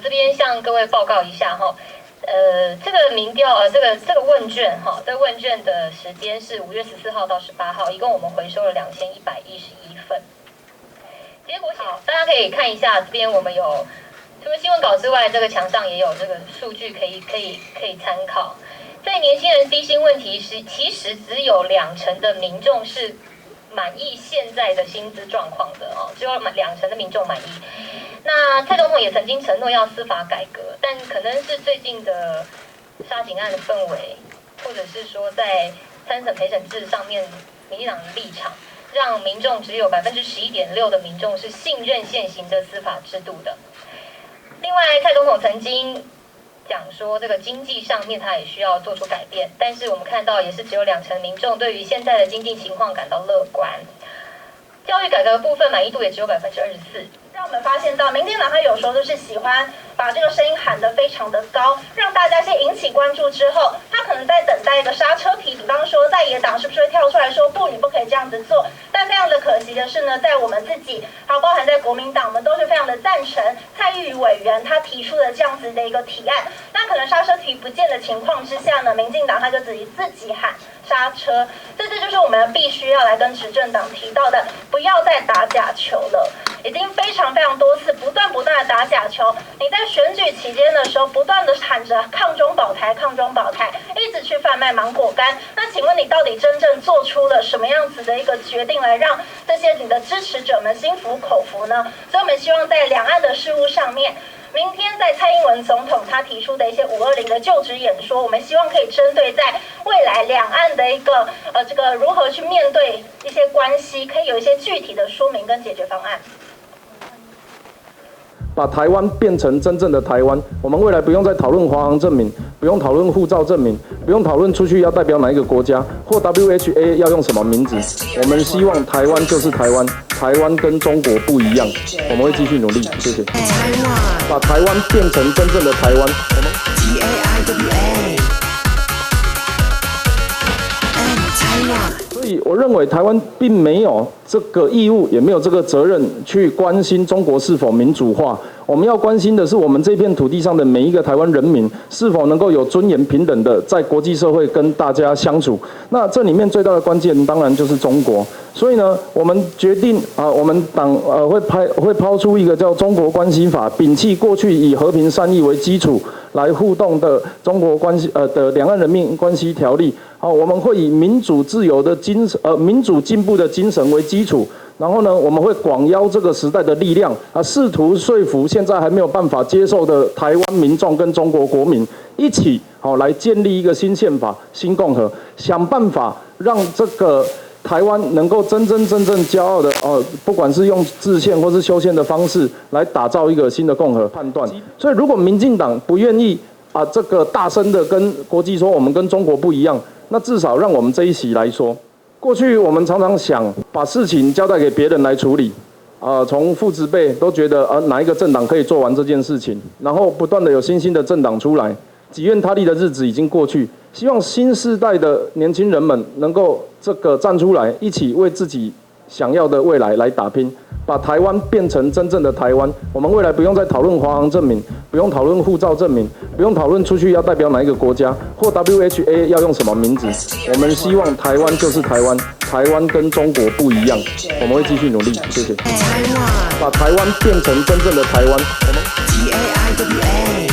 这边向各位报告一下哈，这个民调这个问卷哈，这个问卷的时间是5月14号到18号，一共我们回收了2111份。结果好，大家可以看一下，这边我们有除了新闻稿之外，这个墙上也有这个数据可以参考。在年轻人低薪问题时，其实只有20%的民众是满意现在的薪资状况的哦，只有20%的民众满意。那蔡总统也曾经承诺要司法改革，但可能是最近的杀警案的氛围，或者是说在参审陪审制上面民进党的立场，让民众只有11.6%的民众是信任现行的司法制度的。另外，蔡总统曾经讲说，这个经济上面他也需要做出改变，但是我们看到也是只有20%民众对于现在的经济情况感到乐观。教育改革的部分满意度也只有24%。让我们发现到，民进党他有时候就是喜欢把这个声音喊得非常的高，让大家先引起关注之后，他可能在等待一个刹车皮，比方说在野党是不是会跳出来说不，你不可以这样子做。但非常的可惜的是呢，在我们自己，还有包含在国民党，我们都是非常的赞成蔡玉委员他提出的这样子的一个提案。那可能刹车皮不见的情况之下呢，民进党他就自己喊刹车，这就是我们必须要来跟执政党提到的，不要再打假球了。已经非常多次不断的打假球，你在选举期间的时候不断的喊着抗中保台，一直去贩卖芒果干。那请问你到底真正做出了什么样子的一个决定，来让这些你的支持者们心服口服呢？所以我们希望在两岸的事务上面，明天在蔡英文总统他提出的一些520的就职演说，我们希望可以针对在未来两岸的一个这个如何去面对一些关系，可以有一些具体的说明跟解决方案。把台湾变成真正的台湾，我们未来不用再讨论华航证明，不用讨论护照证明，不用讨论出去要代表哪一个国家，或 WHA 要用什么名字。我们希望台湾就是台湾，台湾跟中国不一样，我们会继续努力，谢谢。把台湾变成真正的台湾，我们。所以我认为台湾并没有这个义务，也没有这个责任去关心中国是否民主化。我们要关心的是我们这片土地上的每一个台湾人民是否能够有尊严平等的在国际社会跟大家相处。那这里面最大的关键当然就是中国。所以呢，我们决定我们党会抛出一个叫《中国关系法》，摒弃过去以和平善意为基础来互动的中国关系的两岸人民关系条例。我们会以民主自由的精神民主进步的精神为基础。然后呢，我们会广邀这个时代的力量试图说服现在还没有办法接受的台湾民众跟中国国民一起来建立一个新宪法、新共和，想办法让这个台湾能够真正骄傲的不管是用制宪或是修宪的方式来打造一个新的共和判断。所以，如果民进党不愿意这个大声的跟国际说我们跟中国不一样，那至少让我们这一席来说。过去我们常常想把事情交代给别人来处理，从父执辈都觉得哪一个政党可以做完这件事情，然后不断的有新兴的政党出来，己愿他利的日子已经过去。希望新世代的年轻人们能够这个站出来，一起为自己想要的未来来打拼，把台湾变成真正的台湾。我们未来不用再讨论华航证明，不用讨论护照证明，不用讨论出去要代表哪一个国家，或 WHA 要用什么名字。我们希望台湾就是台湾，台湾跟中国不一样，我们会继续努力，谢谢。把台湾变成真正的台湾，我们。